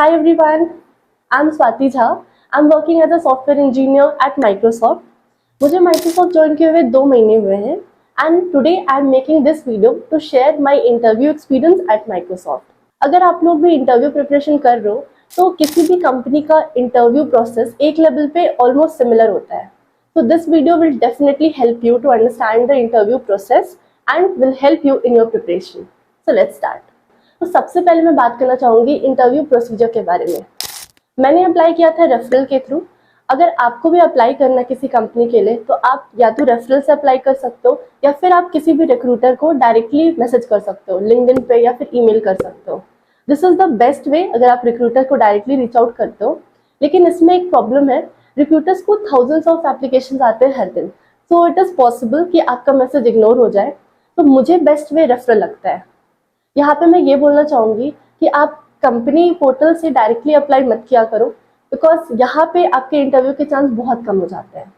Hi everyone, I'm Swati Jha. I'm working as a software engineer at Microsoft. मुझे Microsoft join किए हुए 2 महीने हुए हैं and today I'm making this video to share my interview experience at Microsoft. अगर आप लोग भी इंटरव्यू प्रिपरेशन कर रहे हो तो किसी भी कंपनी का इंटरव्यू प्रोसेस एक लेवल पे ऑलमोस्ट सिमिलर होता है. So this video will definitely help you to understand the interview process and will help you in your preparation. So let's start. तो सबसे पहले मैं बात करना चाहूँगी इंटरव्यू प्रोसीजर के बारे में. मैंने अप्लाई किया था रेफरल के थ्रू. अगर आपको भी अप्लाई करना है किसी कंपनी के लिए तो आप या तो रेफरल से अप्लाई कर सकते हो या फिर आप किसी भी रिक्रूटर को डायरेक्टली मैसेज कर सकते हो, लिंक्डइन पे या फिर ईमेल कर सकते हो. दिस इज द बेस्ट वे अगर आप रिक्रूटर को डायरेक्टली रीच आउट करते हो. लेकिन इसमें एक प्रॉब्लम है, रिक्रूटर्स को थाउजेंड्स ऑफ एप्लीकेशन आते हैं हर दिन. सो इट इज़ पॉसिबल कि आपका मैसेज इग्नोर हो जाए. तो मुझे बेस्ट वे रेफरल लगता है. यहाँ पे मैं ये बोलना चाहूँगी कि आप कंपनी पोर्टल से डायरेक्टली अप्लाई मत किया करो, बिकॉज यहाँ पे आपके इंटरव्यू के चांस बहुत कम हो जाते हैं.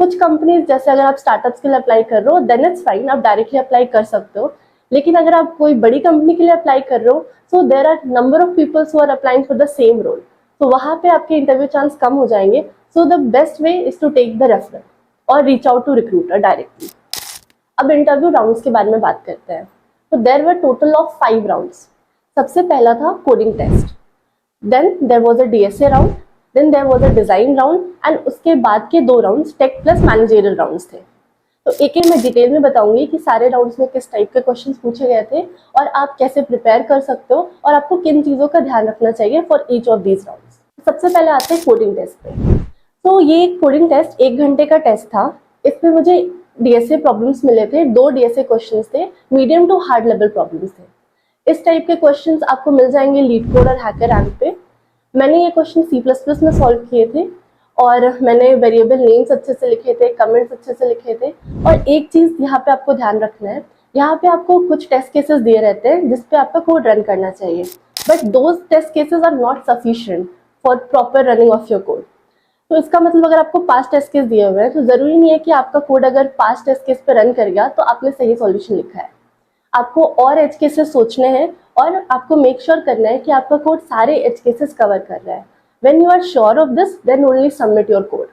कुछ कंपनीज जैसे अगर आप स्टार्टअप्स के लिए अप्लाई कर रहे हो देन इट्स फाइन, आप डायरेक्टली अप्लाई कर सकते हो. लेकिन अगर आप कोई बड़ी कंपनी के लिए अप्लाई कर रहे हो so there are number of peoples who are applying for the same role, तो वहाँ पे आपके इंटरव्यू चांस कम हो जाएंगे. So the best way is to take the referral और reach out to recruiter directly. अब इंटरव्यू राउंड्स के बारे में बात करते हैं. तो there were total of 5 rounds. सबसे पहला था coding test, then there was a DSA round, then there was a design round and उसके बाद के 2 rounds tech plus managerial rounds थे. तो एक एक मैं डिटेल में बताऊंगी कि सारे राउंड्स में किस टाइप के क्वेश्चंस पूछे गए थे और आप कैसे प्रिपेयर कर सकते हो और आपको किन चीज़ों का ध्यान रखना चाहिए for each of these rounds. सबसे पहले आते हैं कोडिंग टेस्ट पे. तो ये कोडिंग टेस्ट 1 घंटे का टेस्ट था. इसमें मुझे डीएसए प्रॉब्लम्स मिले थे. 2 डीएसए क्वेश्चंस थे, medium to hard level problems थे. इस टाइप के क्वेश्चंस आपको मिल जाएंगे लीड कोड और हैकर रैंक पे. मैंने ये क्वेश्चन C++ में सॉल्व किए थे और मैंने वेरिएबल नेम्स अच्छे से लिखे थे, कमेंट्स अच्छे से लिखे थे. और एक चीज़ यहाँ पे आपको ध्यान रखना है, यहाँ पे आपको कुछ टेस्ट केसेस दिए रहते हैं जिसपे आपका कोड रन करना चाहिए, but those test cases are not sufficient for proper running of your code. तो इसका मतलब अगर आपको 5 टेस्ट केस दिए हुए हैं तो ज़रूरी नहीं है कि आपका कोड अगर 5 टेस्ट केस पे रन कर गया तो आपने सही सॉल्यूशन लिखा है. आपको और एज केसेस सोचने हैं और आपको मेक श्योर करना है कि आपका कोड सारे एज केसेस कवर कर रहा है. When you are sure of this then only submit your code.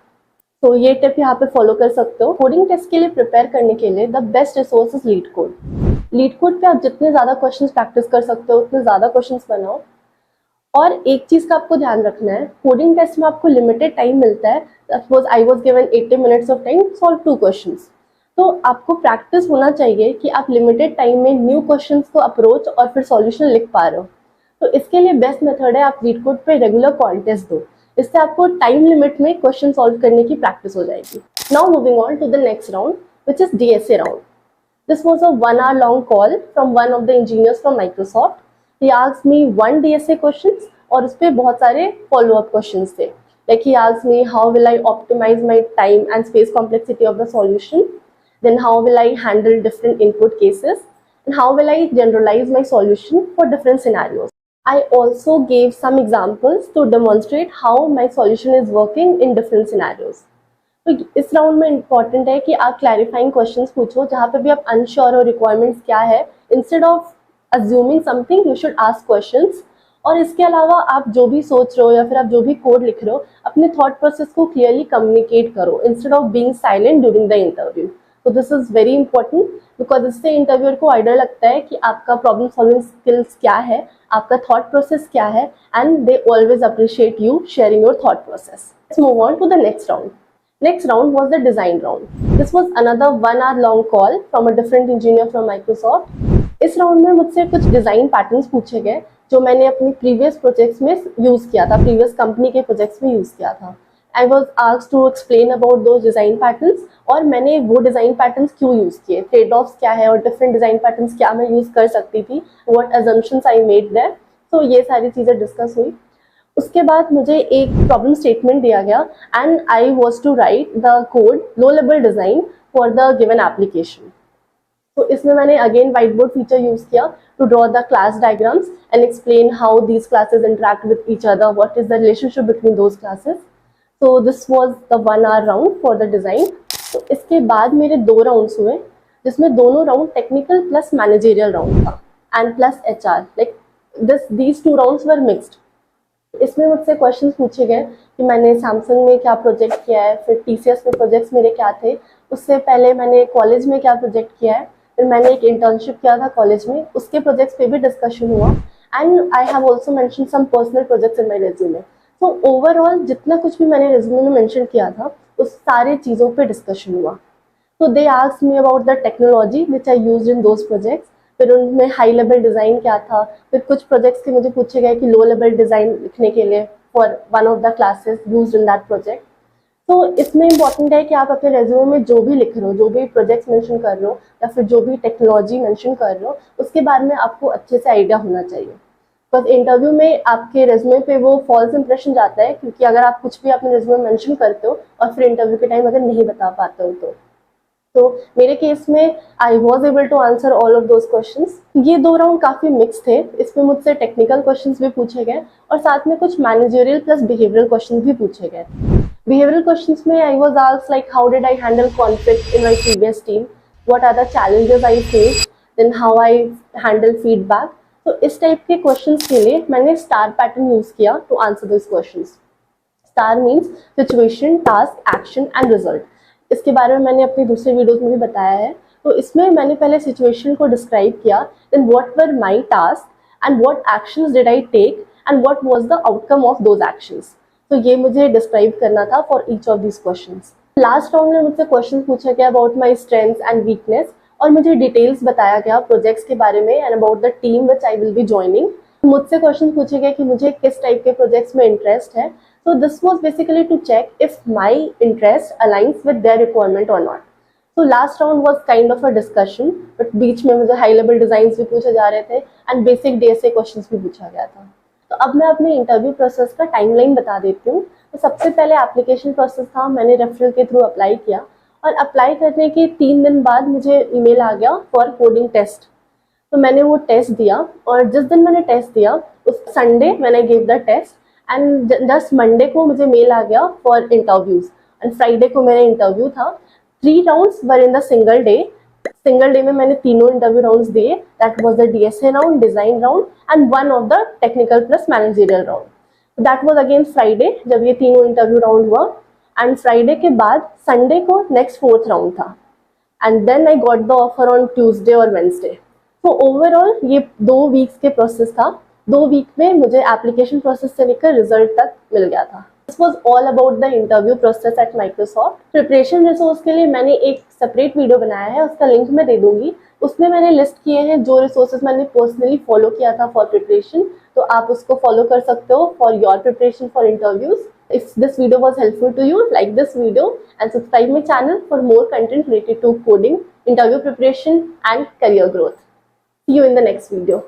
तो ये टिप यहाँ पे फॉलो कर सकते हो. कोडिंग टेस्ट के लिए प्रिपेयर करने के लिए the best resource is leet code. Leet code पे आप जितने ज़्यादा क्वेश्चन प्रैक्टिस कर सकते हो उतने ज़्यादा क्वेश्चन बनाओ. और एक चीज़ का आपको ध्यान रखना है, कोडिंग टेस्ट में आपको लिमिटेड टाइम मिलता है. Suppose I was given 80 minutes of time to solve 2 questions. तो आपको प्रैक्टिस होना चाहिए कि आप लिमिटेड टाइम में न्यू क्वेश्चंस को अप्रोच और फिर सॉल्यूशन लिख पा रहे हो. तो इसके लिए बेस्ट मेथड है आप लीड कोड पे रेगुलर क्वांट टेस्ट दो. इससे आपको टाइम लिमिट में क्वेश्चन सॉल्व करने की प्रैक्टिस हो जाएगी. Now moving on to the next round which is DSA round. This was a 1 hour long call from one of the engineers from Microsoft. He asked me 1 DSA questions और उस पर बहुत सारे follow up questions थे. Like he asked me how will I optimize my time and space complexity of the solution, then how will I handle different input cases, and how will I generalize my solution for different scenarios. I also gave some examples to demonstrate how my solution is working in different scenarios. तो इस round में important है कि आप clarifying questions पूछो जहाँ पे भी आप अनश्योर हो रिक्वायरमेंट्स क्या है. Instead of assuming something you should ask questions. और इसके अलावा आप जो भी सोच रहे हो या फिर आप जो भी कोड लिख रहे हो अपने थॉट प्रोसेस को क्लियरली कम्युनिकेट करो instead of being silent during the interview. तो this is very important because इससे इंटरव्यूअर को आइडिया लगता है कि आपका प्रॉब्लम सॉल्विंग स्किल्स क्या है, आपका थॉट प्रोसेस क्या है, and they always appreciate you sharing your thought process. Let's move on to the next round. Next round was the design round. This was another 1 hour long call from a different engineer from Microsoft. इस round में मुझसे कुछ design patterns पूछे गए जो मैंने अपनी previous projects में यूज़ किया था, प्रीवियस कंपनी के प्रोजेक्ट्स में यूज़ किया था. I was asked to explain about those design patterns और मैंने वो डिज़ाइन पैटर्न्स क्यों यूज़ किए, ट्रेड ऑफ्स क्या है और डिफरेंट डिज़ाइन पैटर्न्स क्या मैं यूज़ कर सकती थी, what assumptions I made there. तो ये सारी चीज़ें डिस्कस हुई. उसके बाद मुझे एक प्रॉब्लम स्टेटमेंट दिया गया and I was to write the code low level design for the given application. तो इसमें मैंने again white board feature use किया to draw the class diagrams and explain how these classes interact with each other, what is the relationship between those classes. So this was the 1 hour round for the design. तो इसके बाद मेरे 2 rounds हुए जिसमें दोनों round technical plus managerial round था and plus HR. Like these 2 rounds were mixed. इसमें मुझसे क्वेश्चंस पूछे गए कि मैंने सैमसंग में क्या प्रोजेक्ट किया है, फिर टीसीएस में प्रोजेक्ट्स मेरे क्या थे, उससे पहले मैंने कॉलेज में क्या प्रोजेक्ट किया है, फिर मैंने एक इंटर्नशिप किया था कॉलेज में, उसके प्रोजेक्ट्स पे भी डिस्कशन हुआ। And I have also mention some personal projects in my resume. तो ओवरऑल जितना कुछ भी मैंने रेज्यूमे में मेंशन किया था उस सारी चीज़ों पे डिस्कशन हुआ। तो they asked me about the technology which I used in those projects. फिर उनमें हाई लेवल डिज़ाइन क्या था, फिर कुछ प्रोजेक्ट्स के मुझे पूछे गए कि लो लेवल डिज़ाइन लिखने के लिए for one of the classes used in that project. तो इसमें इंपॉर्टेंट है कि आप अपने रेज्यूमे में जो भी लिख रहे हो, जो भी प्रोजेक्ट्स मेंशन कर रहे हो या फिर जो भी टेक्नोलॉजी मेंशन कर रहे हो, उसके बारे में आपको अच्छे से आइडिया होना चाहिए। बस इंटरव्यू में आपके रेज्यूमे पे वो फॉल्स इंप्रेशन जाता है, क्योंकि अगर आप कुछ भी अपने रेज्यूमे में मेंशन करते हो और फिर इंटरव्यू के टाइम अगर नहीं बता पाते हो तो मेरे केस में I was able to answer all of those questions. ये 2 राउंड काफ़ी मिक्स थे, इसमें मुझसे टेक्निकल क्वेश्चंस भी पूछे गए और साथ में कुछ मैनेजरियल प्लस बिहेवियरल क्वेश्चंस भी पूछे गए। बिहेवियरल क्वेश्चंस में I was asked like how did I handle conflict in my previous team, what are the challenges I face, then how I handle feedback. तो इस टाइप के questions के लिए मैंने स्टार पैटर्न यूज किया to answer this questions. STAR means situation, task, action and result. इसके बारे में मैंने अपनी दूसरे वीडियोस में भी बताया है। तो इसमें मैंने पहले सिचुएशन को डिस्क्राइब किया, then what were my task and what actions did I take and what was the outcome of those actions. तो ये मुझे डिस्क्राइब करना था for each of these questions. Last round में मुझसे क्वेश्चन पूछा गया about my strengths and weakness और मुझे डिटेल्स बताया गया प्रोजेक्ट्स के बारे में and about the team which I will be joining. मुझसे क्वेश्चन पूछे गए कि मुझे किस टाइप के प्रोजेक्ट्स में इंटरेस्ट है। So this was basically to check if my interest aligns with their requirement or not. So last round was kind of a discussion, but बीच में मुझे high level designs भी पूछे जा रहे थे and basic DSA questions भी पूछा गया था। तो अब मैं अपने इंटरव्यू प्रोसेस का टाइमलाइन बता देती हूँ। तो सबसे पहले एप्लीकेशन प्रोसेस था, मैंने रेफरल के थ्रू अप्लाई किया और अप्लाई करने के 3 दिन बाद मुझे ईमेल आ गया फॉर कोडिंग टेस्ट। तो मैंने वो टेस्ट दिया और जिस दिन मैंने टेस्ट दिया उस संडे मैंने give the test and just Monday को मुझे मेल आ गया फॉर इंटरव्यूज एंड फ्राइडे को मेरा इंटरव्यू था। 3 rounds were in the single day. Single day में मैंने तीनों इंटरव्यू राउंड्स दिए। That was the DSA round, design round and one of the technical plus managerial round. That was again Friday जब ये तीनों इंटरव्यू राउंड हुआ and Friday के बाद संडे को नेक्स्ट 4th राउंड था and then I got the offer on Tuesday और Wednesday. तो ओवरऑल ये 2 वीक्स के प्रोसेस था। 2 वीक में मुझे एप्लीकेशन प्रोसेस से लेकर रिजल्ट तक मिल गया था। This was all about the interview process at Microsoft. Preparation resource के लिए मैंने एक सेपरेट वीडियो बनाया है, उसका लिंक मैं दे दूंगी। उसमें मैंने लिस्ट किए हैं जो रिसोर्सेज मैंने पर्सनली फॉलो किया था फॉर प्रिपरेशन, तो आप उसको फॉलो कर सकते हो for your preparation for interviews. If this video was helpful to you, like this video and subscribe my channel for more content related to coding, interview preparation and career growth. See you in the next video.